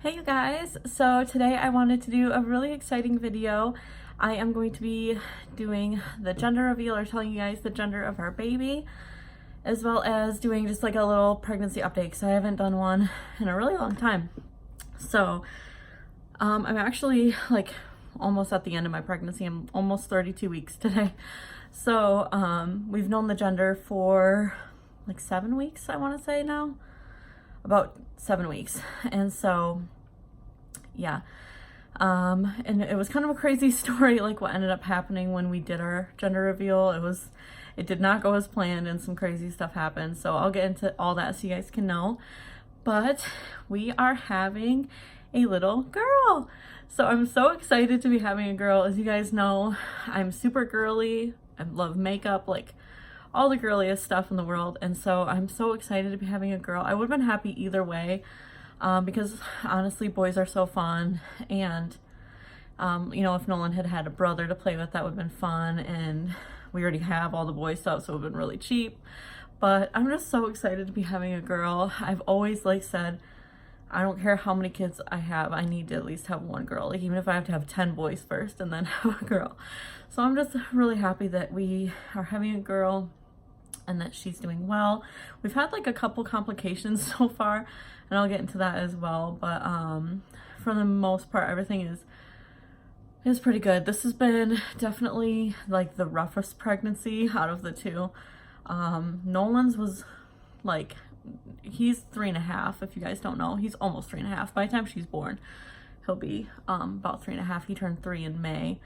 Hey you guys, so today I wanted to do a really exciting video. I am going to be doing the gender reveal or telling you guys the gender of our baby, as well as doing just like a little pregnancy update because I haven't done one in a really long time. So I'm actually like almost at the end of my pregnancy. I'm almost 32 weeks today. So we've known the gender for like 7 weeks, I want to say now. About 7 weeks. And so yeah, and it was kind of a crazy story, like what ended up happening when we did our gender reveal. It did not go as planned and some crazy stuff happened, so I'll get into all that so you guys can know. But we are having a little girl, so I'm so excited to be having a girl. As you guys know, I'm super girly. I love makeup, like all the girliest stuff in the world, and so I'm so excited to be having a girl. I would have been happy either way, because honestly boys are so fun, and you know, if Nolan had had a brother to play with, that would have been fun, and we already have all the boy stuff, so it would have been really cheap. But I'm just so excited to be having a girl. I've always like said, I don't care how many kids I have, I need to at least have one girl, like even if I have to have 10 boys first and then have a girl. So I'm just really happy that we are having a girl and that she's doing well. We've had like a couple complications so far, and I'll get into that as well, but for the most part everything is pretty good. This has been definitely like the roughest pregnancy out of the two. Nolan's was like, he's 3.5, if you guys don't know. He's almost 3.5. By the time she's born, he'll be about 3.5. He turned 3 in May.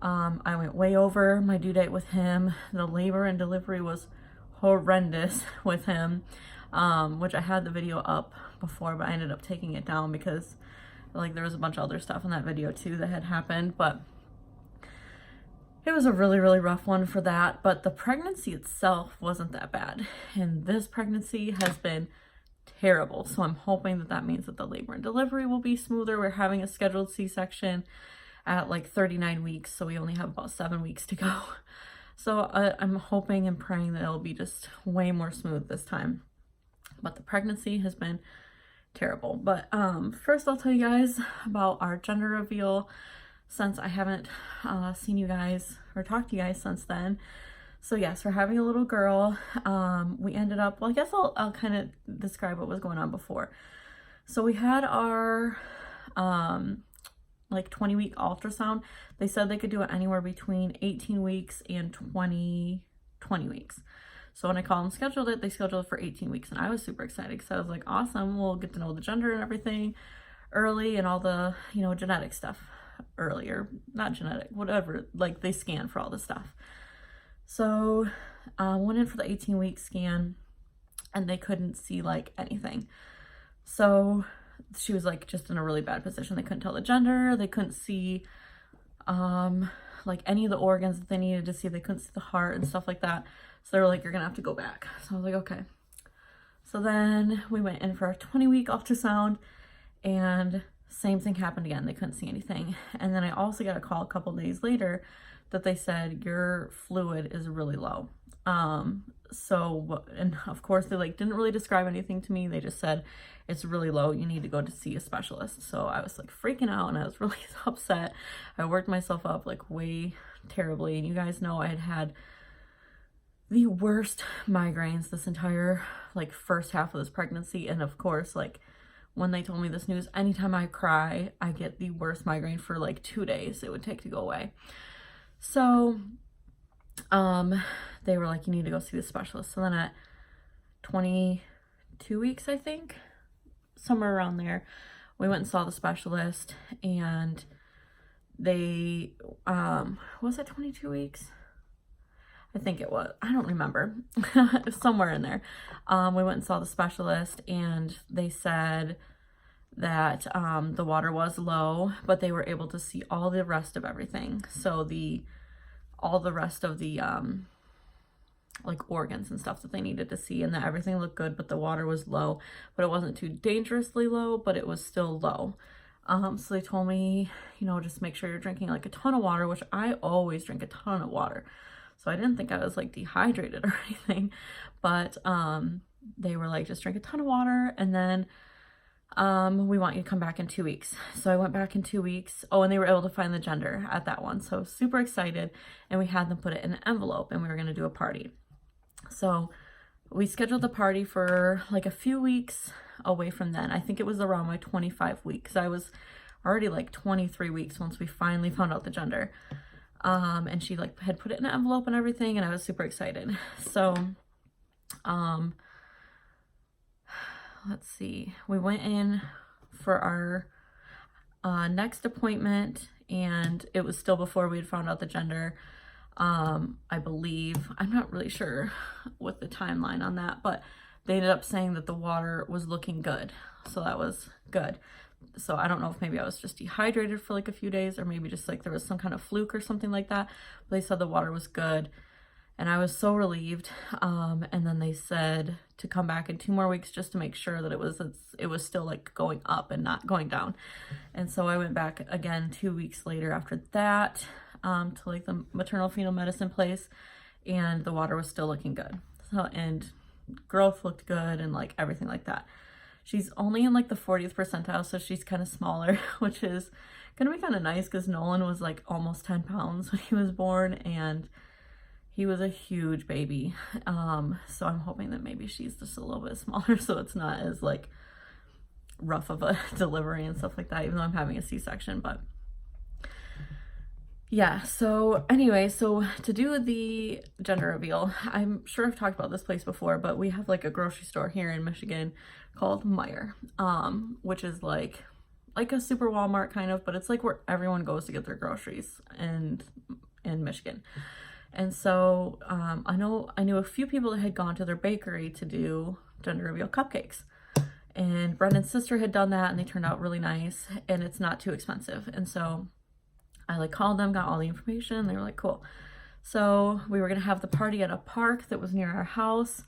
I went way over my due date with him. The labor and delivery was horrendous with him, which I had the video up before, but I ended up taking it down because like there was a bunch of other stuff in that video too that had happened. But it was a really rough one for that, but the pregnancy itself wasn't that bad, and this pregnancy has been terrible. So I'm hoping that that means that the labor and delivery will be smoother. We're having a scheduled C-section at like 39 weeks, so we only have about 7 weeks to go. So I'm hoping and praying that it'll be just way more smooth this time. But the pregnancy has been terrible. But first I'll tell you guys about our gender reveal, since I haven't seen you guys or talked to you guys since then. So yes, we're having a little girl. We ended up, well, I guess I'll kind of describe what was going on before. So we had our like 20-week ultrasound. They said they could do it anywhere between 18 weeks and 20 weeks. So when I called and scheduled it, they scheduled it for 18 weeks, and I was super excited because I was like, awesome, we'll get to know the gender and everything early, and all the, you know, genetic stuff earlier. Not genetic, whatever, like they scan for all this stuff. So went in for the 18-week scan, and they couldn't see like anything. So she was like just in a really bad position. They couldn't tell the gender. They couldn't see like any of the organs that they needed to see. They couldn't see the heart and stuff like that. So they were like, you're gonna have to go back. So I was like, okay. So then we went in for a 20-week ultrasound, and same thing happened again. They couldn't see anything. And then I also got a call a couple days later that they said your fluid is really low. So, and of course they like didn't really describe anything to me. They just said it's really low, you need to go to see a specialist. So I was like freaking out, and I was really upset. I worked myself up like way terribly, and you guys know I had had the worst migraines this entire like first half of this pregnancy. And of course, like when they told me this news, anytime I cry, I get the worst migraine for like 2 days it would take to go away. So they were like, you need to go see the specialist. So then at 22 weeks, I think, somewhere around there, we went and saw the specialist, and they, was it 22 weeks? I think it was, I don't remember, somewhere in there. We went and saw the specialist, and they said that the water was low, but they were able to see all the rest of everything. So all the rest of the like organs and stuff that they needed to see, and that everything looked good, but the water was low, but it wasn't too dangerously low, but it was still low. So they told me, you know, just make sure you're drinking like a ton of water, which I always drink a ton of water. So I didn't think I was like dehydrated or anything, but they were like, just drink a ton of water. And then we want you to come back in 2 weeks. So I went back in 2 weeks. Oh, and they were able to find the gender at that one. So super excited. And we had them put it in an envelope and we were going to do a party. So we scheduled the party for like a few weeks away from then. I think it was around my 25 weeks. I was already like 23 weeks once we finally found out the gender. And she like had put it in an envelope and everything, and I was super excited. So, let's see, we went in for our next appointment, and it was still before we had found out the gender. I believe, I'm not really sure what the timeline on that, but they ended up saying that the water was looking good. So that was good. So I don't know if maybe I was just dehydrated for like a few days, or maybe just like there was some kind of fluke or something like that. But they said the water was good, and I was so relieved. And then they said to come back in 2 more weeks just to make sure that it was still like going up and not going down. And so I went back again 2 weeks later after that, to like the maternal fetal medicine place, and the water was still looking good. So, and growth looked good and like everything like that. She's only in like the 40th percentile, so she's kind of smaller, which is gonna be kind of nice because Nolan was like almost 10 pounds when he was born, and he was a huge baby. So I'm hoping that maybe she's just a little bit smaller, so it's not as like rough of a delivery and stuff like that, even though I'm having a C-section. But yeah, so anyway, so to do the gender reveal, I'm sure I've talked about this place before, but we have like a grocery store here in Michigan called Meijer, which is like a super Walmart kind of, but it's like where everyone goes to get their groceries in Michigan. And so I knew a few people that had gone to their bakery to do gender reveal cupcakes. And Brendan's sister had done that, and they turned out really nice, and it's not too expensive. And so I like called them, got all the information. They were like, cool. So we were gonna have the party at a park that was near our house.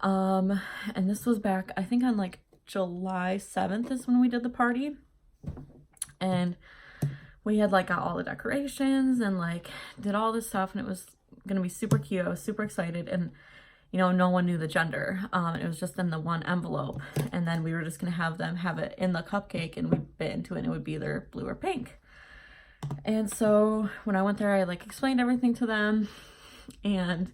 And this was back, I think on like July 7th is when we did the party. And we had like got all the decorations and like did all this stuff, and it was gonna be super cute. I was super excited, and you know, no one knew the gender. It was just in the one envelope, and then we were just gonna have them have it in the cupcake, and we'd bit into it, and it would be either blue or pink. And so when I went there, I like explained everything to them, and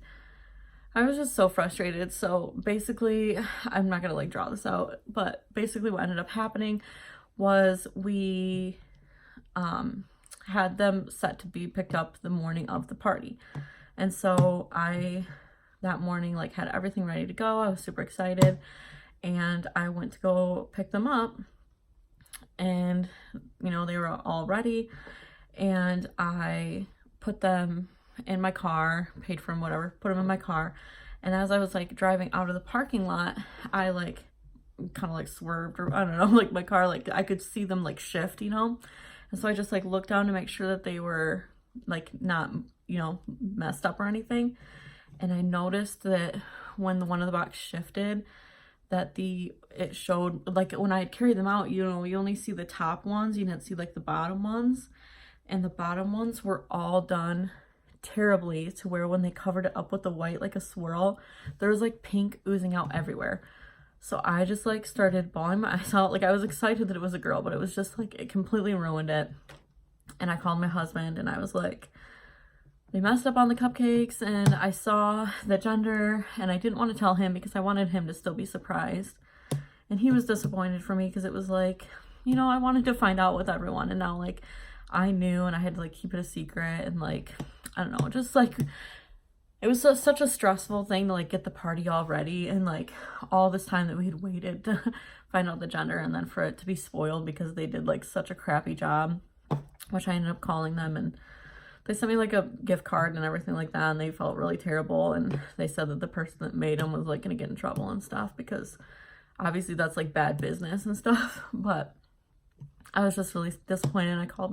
I was just so frustrated. So basically, I'm not gonna like draw this out, but basically what ended up happening was we had them set to be picked up the morning of the party. And so I, that morning, like had everything ready to go. I was super excited, and I went to go pick them up, and you know, they were all ready, and I put them in my car, paid for them, whatever, put them in my car. And as I was like driving out of the parking lot, I like kind of like swerved, or I don't know, like my car, like I could see them like shift, you know? And so I just like looked down to make sure that they were like not, you know, messed up or anything. And I noticed that when one of the box shifted, that it showed, like when I had carried them out, you know, you only see the top ones, you didn't see like the bottom ones. And the bottom ones were all done terribly, to where when they covered it up with the white like a swirl, there was like pink oozing out everywhere. So I just like started bawling my eyes out. Like I was excited that it was a girl, but it was just like it completely ruined it. And I called my husband, and I was like, they messed up on the cupcakes, and I saw the gender, and I didn't want to tell him because I wanted him to still be surprised. And he was disappointed for me because it was like, you know, I wanted to find out with everyone, and now like I knew, and I had to like keep it a secret, and like I don't know, just like it was such a stressful thing to like get the party all ready, and like all this time that we had waited to find out the gender, and then for it to be spoiled because they did like such a crappy job, which I ended up calling them, and they sent me like a gift card and everything like that, and they felt really terrible, and they said that the person that made them was like gonna get in trouble and stuff, because obviously that's like bad business and stuff. But I was just really disappointed. I called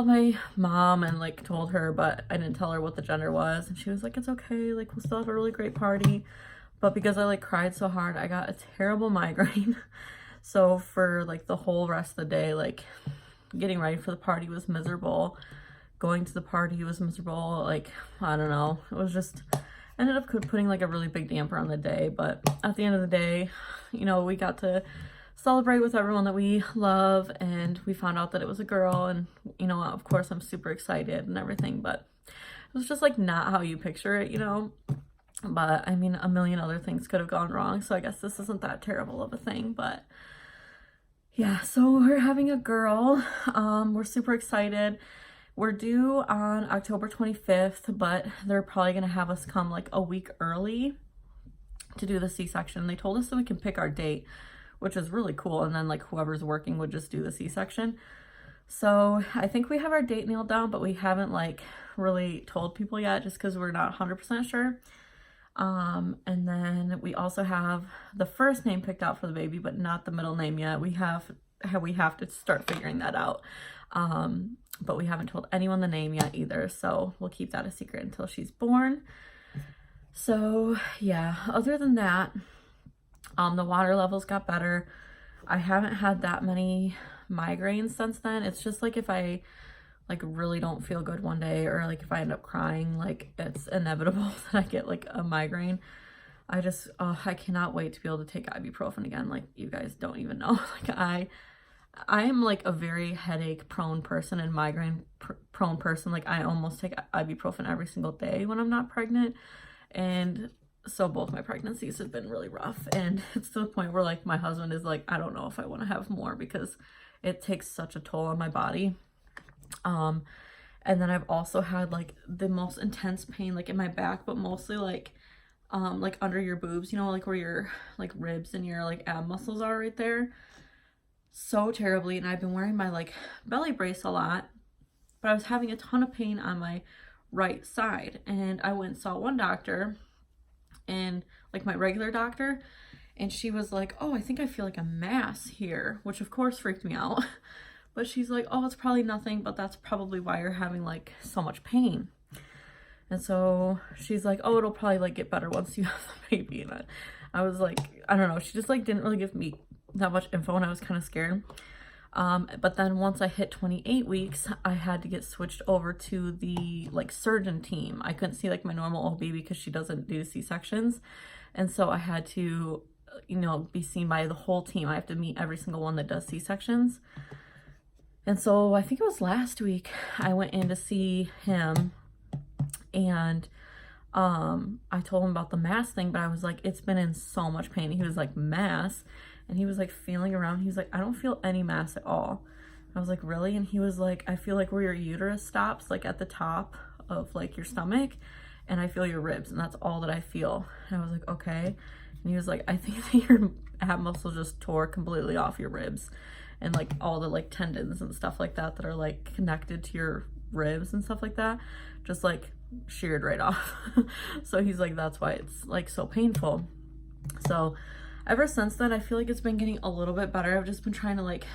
my mom and like told her, but I didn't tell her what the gender was, and she was like, it's okay, like we'll still have a really great party. But because I like cried so hard, I got a terrible migraine. So for like the whole rest of the day, like getting ready for the party was miserable, going to the party was miserable, like I don't know, it was just, ended up putting like a really big damper on the day, but at the end of the day, you know, we got to celebrate with everyone that we love, and we found out that it was a girl, and you know, of course I'm super excited and everything, but it was just like not how you picture it, you know. But I mean, a million other things could have gone wrong, so I guess this isn't that terrible of a thing. But yeah, so we're having a girl. We're super excited. We're due on October 25th, but they're probably gonna have us come like a week early to do the C-section. They told us that we can pick our date, which is really cool, and then like whoever's working would just do the C-section. So I think we have our date nailed down, but we haven't like really told people yet, just because we're not 100% sure. And then we also have the first name picked out for the baby, but not the middle name yet. We have to start figuring that out. But we haven't told anyone the name yet either, so we'll keep that a secret until she's born. So yeah, other than that, the water levels got better. I haven't had that many migraines since then. It's just like if I like really don't feel good one day, or like if I end up crying, like it's inevitable that I get like a migraine. I cannot wait to be able to take ibuprofen again. Like, you guys don't even know. Like I am like a very headache prone person and migraine prone person. Like, I almost take ibuprofen every single day when I'm not pregnant, and so both my pregnancies have been really rough, and it's to the point where like my husband is like, I don't know if I want to have more, because it takes such a toll on my body. And then I've also had like the most intense pain like in my back, but mostly like under your boobs, you know, like where your like ribs and your like ab muscles are right there, so terribly. And I've been wearing my like belly brace a lot, but I was having a ton of pain on my right side, and I went and saw one doctor, and like my regular doctor, and she was like, oh, I think I feel like a mass here, which of course freaked me out. But she's like, oh, it's probably nothing, but that's probably why you're having like so much pain. And so she's like, oh, it'll probably like get better once you have the baby. And I was like, I don't know. She just like didn't really give me that much info, and I was kind of scared. But then once I hit 28 weeks, I had to get switched over to the like surgeon team. I couldn't see like my normal OB because she doesn't do C-sections. And so I had to, you know, be seen by the whole team. I have to meet every single one that does C-sections. And so I think it was last week I went in to see him, and I told him about the mass thing, but I was like, it's been in so much pain. He was like, mass? And he was like feeling around. He was like, I don't feel any mass at all. I was like, really? And he was like, I feel like where your uterus stops, like at the top of like your stomach, and I feel your ribs, and that's all that I feel. And I was like, okay. And he was like, I think that your ab muscle just tore completely off your ribs, and like all the like tendons and stuff like that that are like connected to your ribs and stuff like that just like sheared right off. So he's like, that's why it's like so painful. So ever since then, I feel like it's been getting a little bit better. I've just been trying to like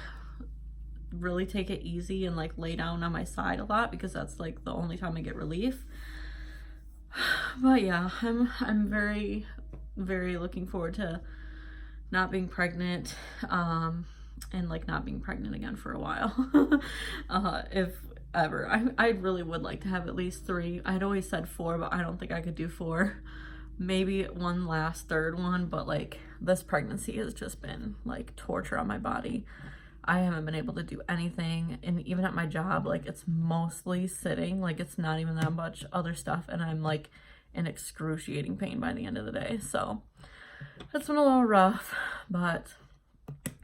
really take it easy and like lay down on my side a lot, because that's like the only time I get relief. But yeah, I'm very, very looking forward to not being pregnant, and like not being pregnant again for a while. If ever. I really would like to have at least 3. I'd always said 4, but I don't think I could do 4. Maybe one last third one, but like this pregnancy has just been like torture on my body. I haven't been able to do anything, and even at my job, like it's mostly sitting, like it's not even that much other stuff, and I'm like in excruciating pain by the end of the day. So it's been a little rough, but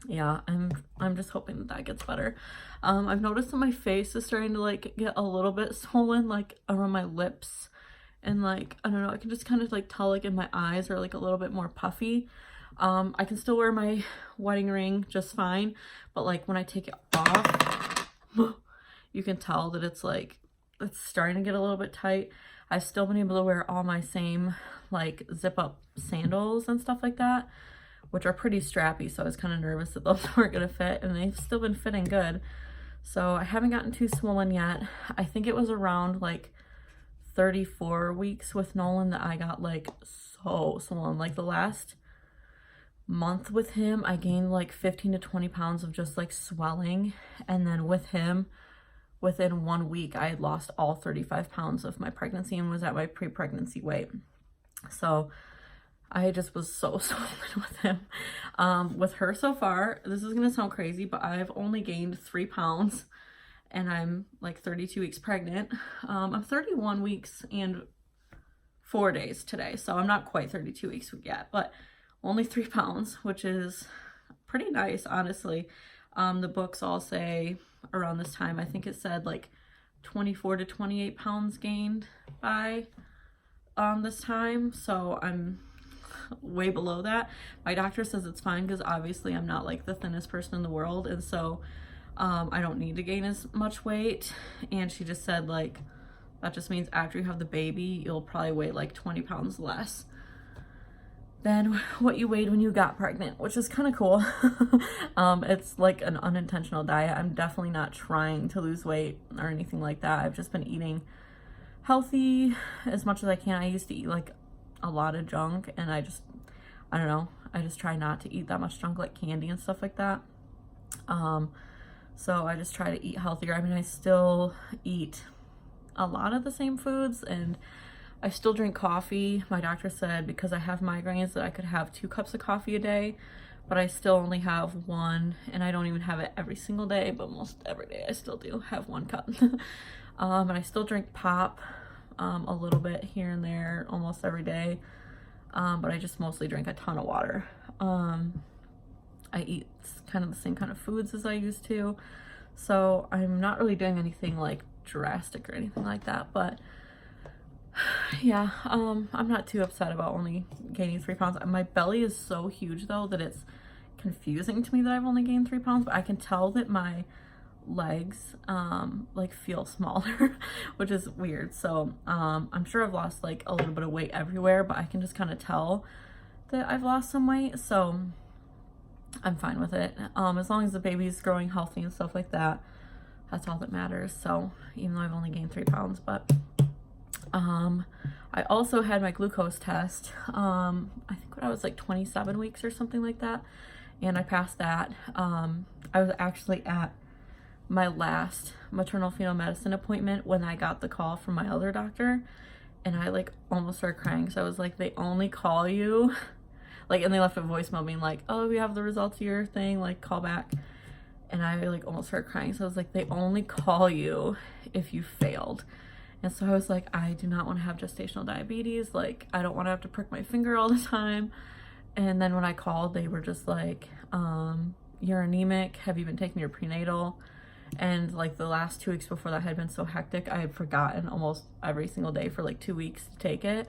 yeah, I'm just hoping that that gets better. I've noticed that my face is starting to like get a little bit swollen, like around my lips, and like I don't know, I can just kind of like tell like in my eyes are like a little bit more puffy. I can still wear my wedding ring just fine, but like when I take it off, you can tell that it's like it's starting to get a little bit tight. I've still been able to wear all my same like zip up sandals and stuff like that, which are pretty strappy, so I was kind of nervous that those weren't gonna fit, and they've still been fitting good. So I haven't gotten too swollen yet. I think it was around like 34 weeks with Nolan that I got like so swollen. Like the last month with him, I gained like 15 to 20 pounds of just like swelling, and then with him, within 1 week, I had lost all 35 pounds of my pregnancy and was at my pre-pregnancy weight. So I just was so swollen with him. With her so far, this is gonna sound crazy, but I've only gained 3 pounds and I'm like 32 weeks pregnant. I'm 31 weeks and 4 days today, so I'm not quite 32 weeks yet, but only 3 pounds, which is pretty nice, honestly. The books all say around this time, I think it said like 24 to 28 pounds gained by this time, so I'm way below that. My doctor says it's fine because obviously I'm not like the thinnest person in the world, and so I don't need to gain as much weight. And she just said like that just means after you have the baby you'll probably weigh like 20 pounds less than what you weighed when you got pregnant, which is kind of cool. It's like an unintentional diet. I'm definitely not trying to lose weight or anything like that. I've just been eating healthy as much as I can. I used to eat like a lot of junk, and I don't know, I just try not to eat that much junk, like candy and stuff like that. So I just try to eat healthier. I mean, I still eat a lot of the same foods, and I still drink coffee. My doctor said because I have migraines that I could have 2 cups of coffee a day, but I still only have 1, and I don't even have it every single day, but most every day I still do have 1 cup. And I still drink pop a little bit here and there almost every day, but I just mostly drink a ton of water. I eat kind of the same kind of foods as I used to, so I'm not really doing anything like drastic or anything like that, but yeah, I'm not too upset about only gaining 3 pounds. My belly is so huge though that it's confusing to me that I've only gained 3 pounds, but I can tell that my legs like feel smaller, which is weird. So I'm sure I've lost like a little bit of weight everywhere, but I can just kind of tell that I've lost some weight, so I'm fine with it. As long as the baby's growing healthy and stuff like that, that's all that matters. So even though I've only gained 3 pounds, but I also had my glucose test, I think when I was like 27 weeks or something like that, and I passed that. I was actually at my last maternal fetal medicine appointment when I got the call from my other doctor, and I like almost started crying. So I was like, they only call you, like, and they left a voicemail being like, oh, we have the results of your thing, like, call back. And I like almost started crying. So I was like, they only call you if you failed. And so I was like, I do not want to have gestational diabetes. Like, I don't want to have to prick my finger all the time. And then when I called, they were just like, you're anemic. Have you been taking your prenatal? And like the last 2 weeks before that had been so hectic, I had forgotten almost every single day for like 2 weeks to take it.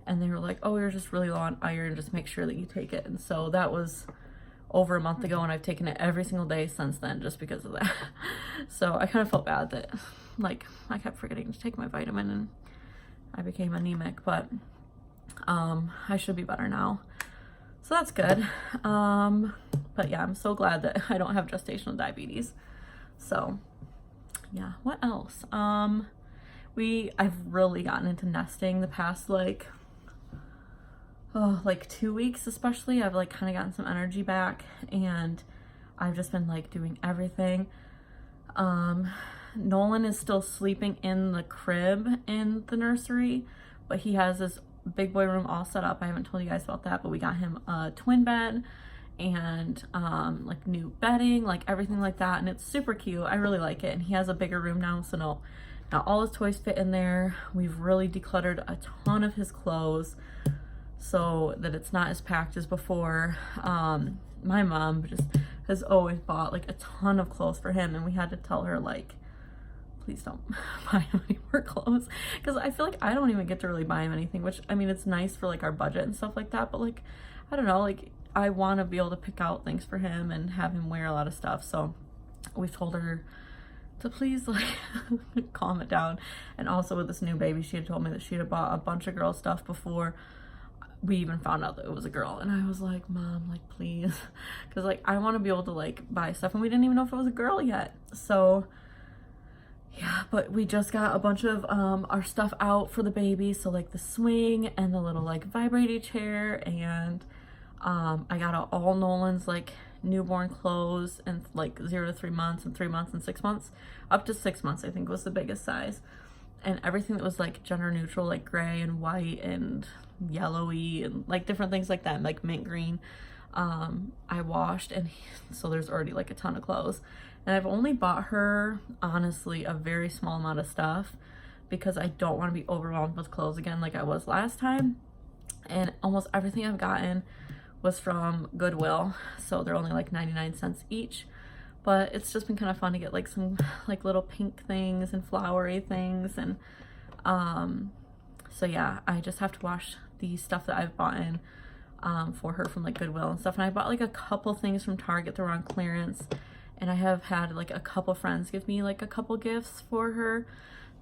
And they were like, oh, you're just really low on iron. Just make sure that you take it. And so that was over a month ago, and I've taken it every single day since then just because of that. So I kind of felt bad that like I kept forgetting to take my vitamin and I became anemic, but I should be better now. So that's good. But yeah, I'm so glad that I don't have gestational diabetes. So yeah, what else? I've really gotten into nesting the past like 2 weeks especially. I've like kind of gotten some energy back, and I've just been like doing everything. Nolan is still sleeping in the crib in the nursery, but he has this big boy room all set up. I haven't told you guys about that, but we got him a twin bed and like new bedding, like everything like that, and it's super cute. I really like it, and he has a bigger room now, so now all his toys fit in there. We've really decluttered a ton of his clothes so that it's not as packed as before. My mom just has always bought like a ton of clothes for him, and we had to tell her like, please don't buy him any more clothes, because I feel like I don't even get to really buy him anything, which I mean, it's nice for like our budget and stuff like that, but like, I don't know, like I want to be able to pick out things for him and have him wear a lot of stuff. So we've told her to please like calm it down. And also with this new baby, she had told me that she had bought a bunch of girl stuff before we even found out that it was a girl, and I was like, Mom, like please, because like I want to be able to like buy stuff, and we didn't even know if it was a girl yet. So yeah, but we just got a bunch of our stuff out for the baby, so like the swing and the little like vibrating chair, and I got out all Nolan's like newborn clothes, and like 0 to 3 months and 3 months and 6 months, up to 6 months I think was the biggest size. and everything that was like gender neutral, like gray and white and yellowy and like different things like that, like mint green, I washed, and so there's already like a ton of clothes. And I've only bought her, honestly, a very small amount of stuff because I don't want to be overwhelmed with clothes again like I was last time. And almost everything I've gotten was from Goodwill, so they're only like 99 cents each. But it's just been kind of fun to get like some like little pink things and flowery things. And so yeah, I just have to wash the stuff that I've bought in for her from like Goodwill and stuff. And I bought like a couple things from Target that were on clearance, and I have had like a couple friends give me like a couple gifts for her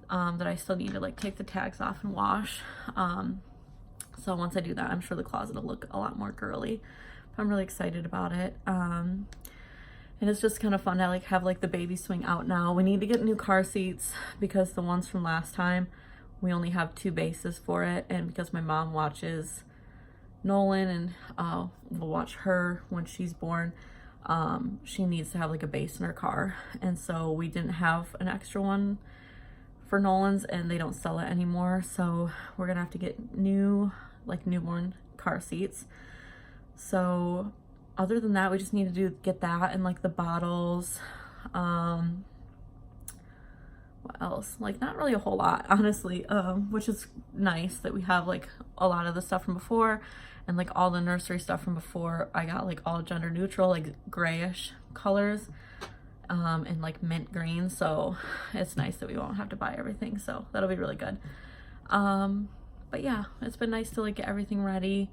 that I still need to like take the tags off and wash. So once I do that, I'm sure the closet will look a lot more girly. But I'm really excited about it. And it's just kind of fun to like have like the baby swing out now. We need to get new car seats because the ones from last time, we only have 2 bases for it. And because my mom watches Nolan and we'll watch her when she's born, she needs to have like a base in her car. And so we didn't have an extra one for Nolan's, and they don't sell it anymore. So we're gonna have to get new like newborn car seats. So other than that, we just need to get that and like the bottles. What else? Like not really a whole lot, honestly, which is nice that we have like a lot of the stuff from before, and like all the nursery stuff from before. I got like all gender neutral, like grayish colors, and like mint green. So it's nice that we won't have to buy everything. So that'll be really good. But yeah, it's been nice to like get everything ready.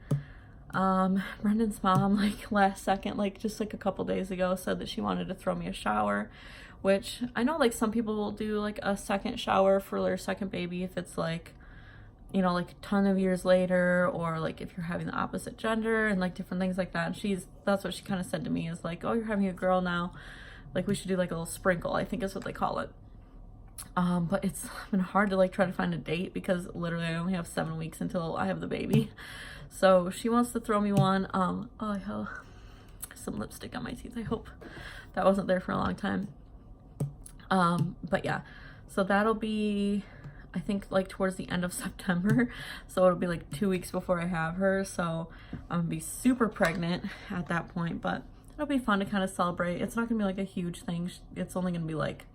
Brendan's mom, like last second, like just like a couple days ago, said that she wanted to throw me a shower, which I know like some people will do like a second shower for their second baby if it's like, you know, like a ton of years later, or like if you're having the opposite gender and like different things like that. And that's what she kind of said to me, is like, oh, you're having a girl now, like we should do like a little sprinkle, I think is what they call it. But it's been hard to like try to find a date because literally I only have 7 weeks until I have the baby. So she wants to throw me one. Oh, I have some lipstick on my teeth. I hope that wasn't there for a long time. But yeah, so that'll be, I think, like towards the end of September. So it'll be like 2 weeks before I have her. So I'm gonna be super pregnant at that point, but it'll be fun to kind of celebrate. It's not gonna be like a huge thing. It's only gonna be like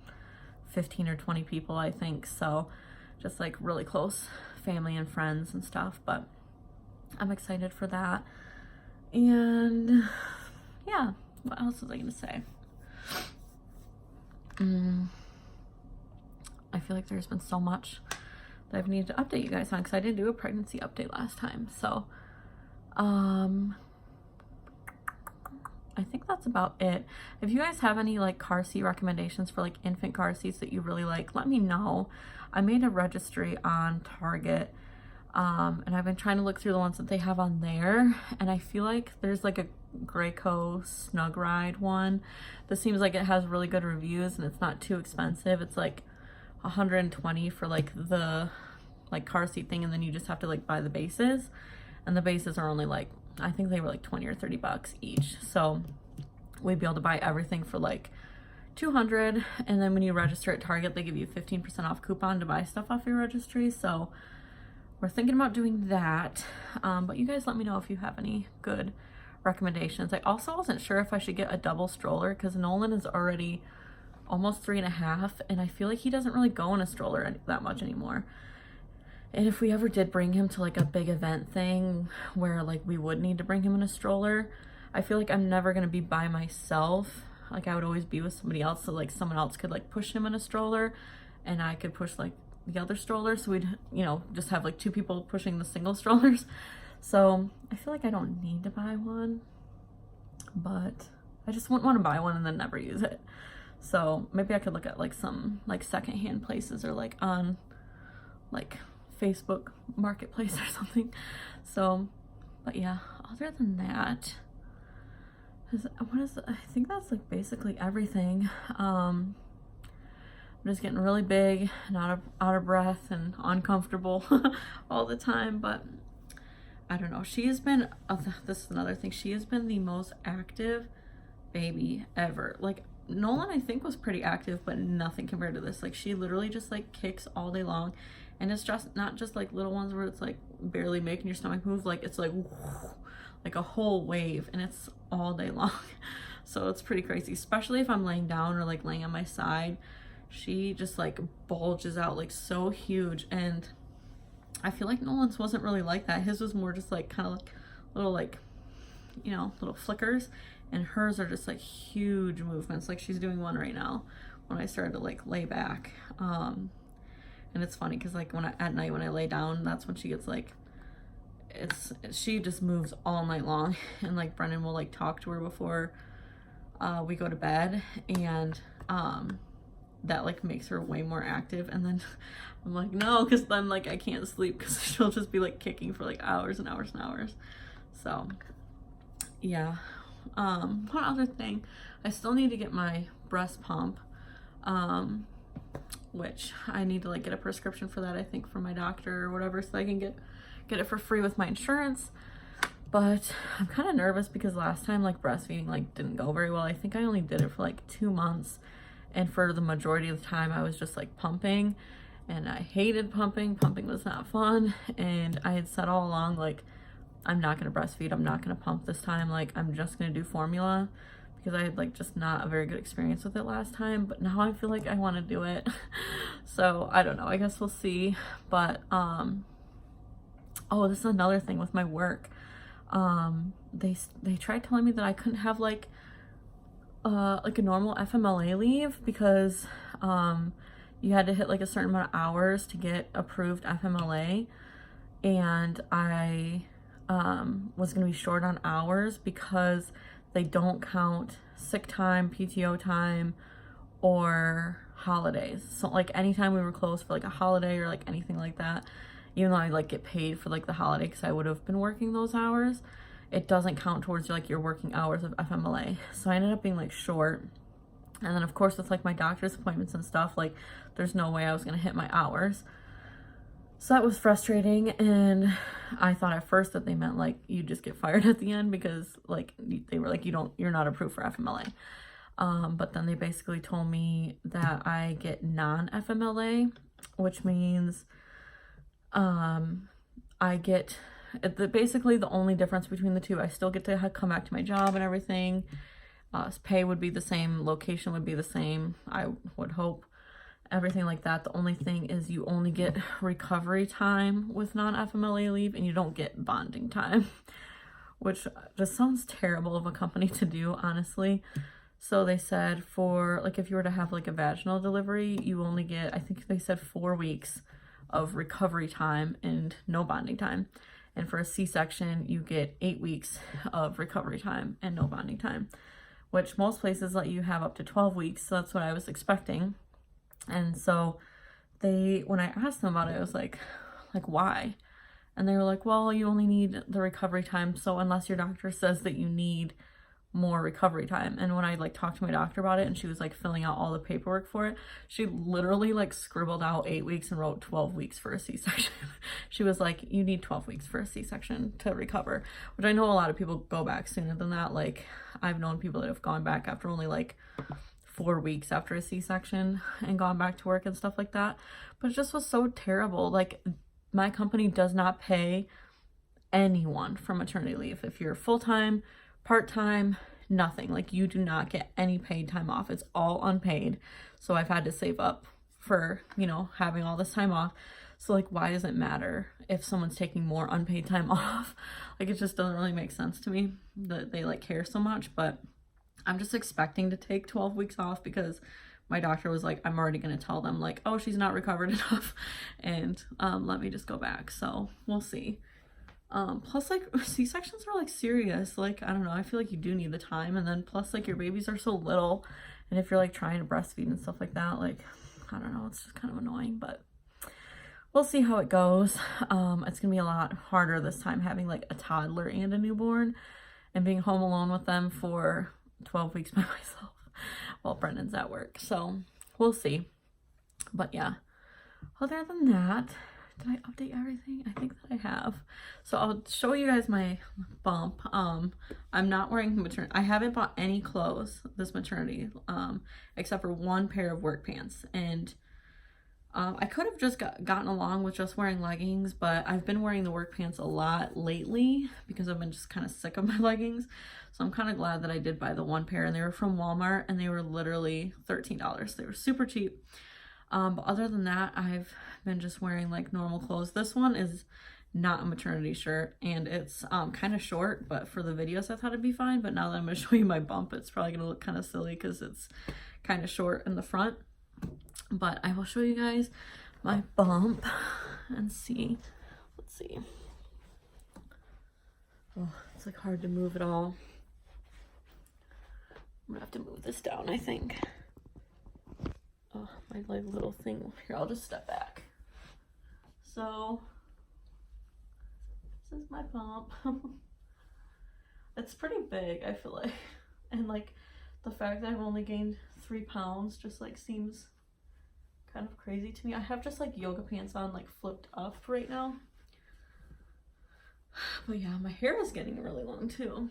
15 or 20 people, I think. So just like really close family and friends and stuff, but I'm excited for that. And yeah, what else was I gonna say? I feel like there's been so much that I've needed to update you guys on because I didn't do a pregnancy update last time. So I think that's about it. If you guys have any like car seat recommendations for like infant car seats that you really like, let me know. I made a registry on Target, and I've been trying to look through the ones that they have on there, and I feel like there's like a Graco Snug Ride one that seems like it has really good reviews and it's not too expensive. It's like $120 for like the like car seat thing, and then you just have to like buy the bases, and the bases are only like, I think they were like 20 or 30 bucks each. So we'd be able to buy everything for like $200, and then when you register at Target, they give you 15% off coupon to buy stuff off your registry. So we're thinking about doing that. But you guys let me know if you have any good recommendations. I also wasn't sure if I should get a double stroller because Nolan is already almost 3.5, and I feel like he doesn't really go in a stroller that much anymore. And if we ever did bring him to like a big event thing where like we would need to bring him in a stroller, I feel like I'm never gonna be by myself. Like I would always be with somebody else, so like someone else could like push him in a stroller and I could push like the other stroller. So we'd, you know, just have like 2 people pushing the single strollers. So I feel like I don't need to buy one, but I just wouldn't want to buy one and then never use it. So maybe I could look at like some like secondhand places or like on like Facebook Marketplace or something. So, but yeah, other than that, I think that's like basically everything. I'm just getting really big and out of breath and uncomfortable all the time, but I don't know. She has been, this is another thing, she has been the most active baby ever. Like, Nolan, I think, was pretty active, but nothing compared to this. Like, she literally just like kicks all day long, and it's just not just like little ones where it's like barely making your stomach move. Like, it's like a whole wave, and it's all day long. So it's pretty crazy, especially if I'm laying down or like laying on my side. She just like bulges out like so huge, and I feel like Nolan's wasn't really like that. His was more just like kind of like little like, you know, little flickers, and hers are just like huge movements. Like she's doing one right now when I started to like lay back. And it's funny because like at night when I lay down, that's when she gets like, she just moves all night long. And like Brendan will like talk to her before we go to bed, and that like makes her way more active. And then I'm like, no, because then like I can't sleep because she'll just be like kicking for like hours and hours and hours. So yeah. One other thing, I still need to get my breast pump, which I need to like get a prescription for that, I think, from my doctor or whatever, so I can get it for free with my insurance. But I'm kind of nervous because last time like breastfeeding like didn't go very well. I think I only did it for like 2 months, and for the majority of the time I was just like pumping, and I hated pumping. Pumping was not fun, and I had said all along like, I'm not gonna breastfeed, I'm not gonna pump this time, like I'm just gonna do formula, because I had like just not a very good experience with it last time. But now I feel like I want to do it. So I don't know, I guess we'll see. But oh, this is another thing with my work. They tried telling me that I couldn't have like a normal FMLA leave because you had to hit like a certain amount of hours to get approved FMLA, and I was going to be short on hours because they don't count sick time, PTO time, or holidays. So like anytime we were closed for like a holiday or like anything like that, even though I like get paid for like the holiday because I would have been working those hours, it doesn't count towards like your working hours of FMLA. So I ended up being like short. And then of course with like my doctor's appointments and stuff, like there's no way I was gonna hit my hours. So that was frustrating, and I thought at first that they meant like you just get fired at the end because like they were like, you're not approved for FMLA. But then they basically told me that I get non-FMLA, which means I get basically the only difference between the two. I still get to come back to my job and everything. Pay would be the same, location would be the same, I would hope. Everything like that. The only thing is you only get recovery time with non-FMLA leave, and you don't get bonding time, which just sounds terrible of a company to do, honestly. So they said for like if you were to have like a vaginal delivery, you only get, I think they said 4 weeks of recovery time and no bonding time. And for a C-section, you get 8 weeks of recovery time and no bonding time, which most places let you have up to 12 weeks. So that's what I was expecting. And so when I asked them about it, I was like why? And they were like, well, you only need the recovery time, so unless your doctor says that you need more recovery time. And when I like talked to my doctor about it, and she was like filling out all the paperwork for it, she literally like scribbled out 8 weeks and wrote 12 weeks for a C-section. She was like, you need 12 weeks for a C-section to recover, which I know a lot of people go back sooner than that. Like I've known people that have gone back after only like 4 weeks after a C-section and gone back to work and stuff like that. But it just was so terrible. Like my company does not pay anyone for maternity leave. If you're full-time, part-time, nothing. Like you do not get any paid time off. It's all unpaid. So I've had to save up for, you know, having all this time off. So like, why does it matter if someone's taking more unpaid time off? Like it just doesn't really make sense to me that they like care so much. But I'm just expecting to take 12 weeks off because my doctor was like, I'm already going to tell them like, oh, she's not recovered enough, and let me just go back. So we'll see. Plus like C-sections are like serious. Like, I don't know, I feel like you do need the time. And then plus like your babies are so little, and if you're like trying to breastfeed and stuff like that, like, I don't know, it's just kind of annoying, but we'll see how it goes. It's gonna be a lot harder this time having like a toddler and a newborn and being home alone with them for 12 weeks by myself while Brendan's at work. So we'll see. But yeah, other than that, did I update everything? I think that I have. So I'll show you guys my bump. I'm not wearing maternity. I haven't bought any clothes this maternity, except for one pair of work pants. And I could have just gotten along with just wearing leggings, but I've been wearing the work pants a lot lately because I've been just kind of sick of my leggings. So I'm kind of glad that I did buy the one pair, and they were from Walmart and they were literally $13. They were super cheap. But other than that, I've been just wearing like normal clothes. This one is not a maternity shirt, and it's kind of short, but for the videos I thought it'd be fine. But now that I'm going to show you my bump, it's probably going to look kind of silly because it's kind of short in the front. But I will show you guys my bump and see. Let's see. Oh, it's like hard to move it all. I'm gonna have to move this down, I think. Oh, my like little thing here. I'll just step back. So this is my bump. It's pretty big, I feel like, and like the fact that I've only gained 3 pounds just like seems kind of crazy to me. I have just like yoga pants on, like flipped up right now. But yeah, my hair is getting really long too.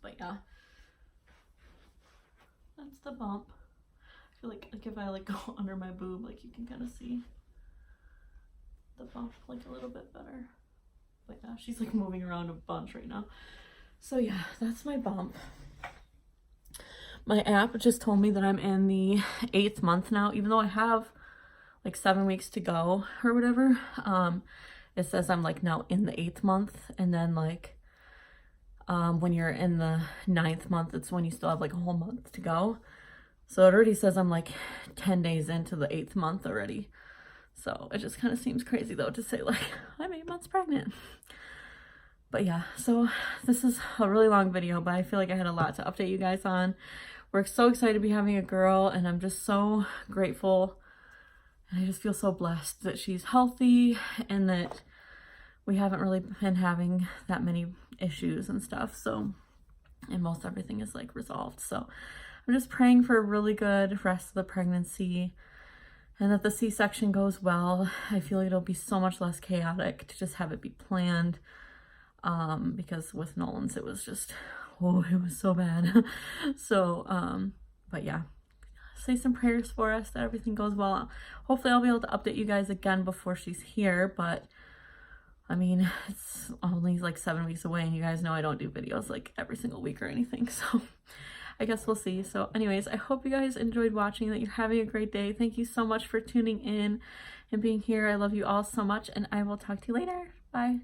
But yeah, that's the bump. I feel like if I like go under my boob, like you can kind of see the bump like a little bit better. But yeah, she's like moving around a bunch right now. So yeah, that's my bump. My app just told me that I'm in the 8th month now, even though I have like 7 weeks to go or whatever. It says I'm like now in the 8th month, and then like when you're in the 9th month, it's when you still have like a whole month to go. So it already says I'm like 10 days into the 8th month already. So it just kind of seems crazy though to say like I'm 8 months pregnant. But yeah, so this is a really long video, but I feel like I had a lot to update you guys on. We're so excited to be having a girl, and I'm just so grateful. And I just feel so blessed that she's healthy and that we haven't really been having that many issues and stuff. So, and most everything is like resolved. So I'm just praying for a really good rest of the pregnancy and that the C-section goes well. I feel like it'll be so much less chaotic to just have it be planned. Because with Nolan's it was just, oh, it was so bad. So but yeah, say some prayers for us that everything goes well. Hopefully I'll be able to update you guys again before she's here, but I mean, it's only like 7 weeks away, and you guys know I don't do videos like every single week or anything, so I guess we'll see. So anyways, I hope you guys enjoyed watching, that you're having a great day. Thank you so much for tuning in and being here. I love you all so much, and I will talk to you later. Bye.